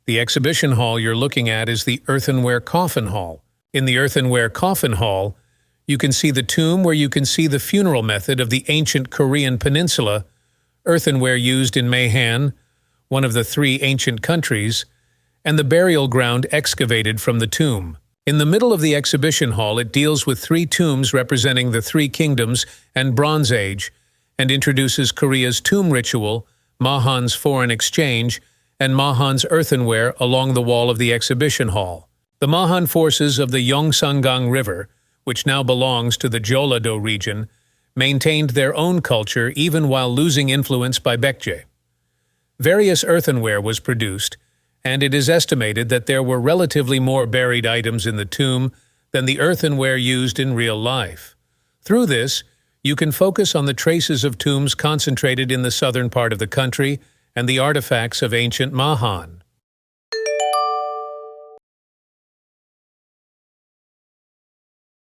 The exhibition hall you're looking at is the Earthenware Coffin Hall. In the Earthenware Coffin Hall, you can see the tomb where you can see the funeral method of the ancient Korean peninsula, earthenware used in Mahan, one of the 3 ancient countries, and the burial ground excavated from the tomb. In the middle of the exhibition hall, it deals with 3 tombs representing the 3 kingdoms and Bronze Age, and introduces Korea's tomb ritual, Mahan's foreign exchange, and Mahan's earthenware along the wall of the exhibition hall. The Mahan forces of the Yongsangang River, which now belongs to the Jeollado region, maintained their own culture even while losing influence by Baekje. Various earthenware was produced, and it is estimated that there were relatively more buried items in the tomb than the earthenware used in real life. Through this, you can focus on the traces of tombs concentrated in the southern part of the country and the artifacts of ancient Mahan.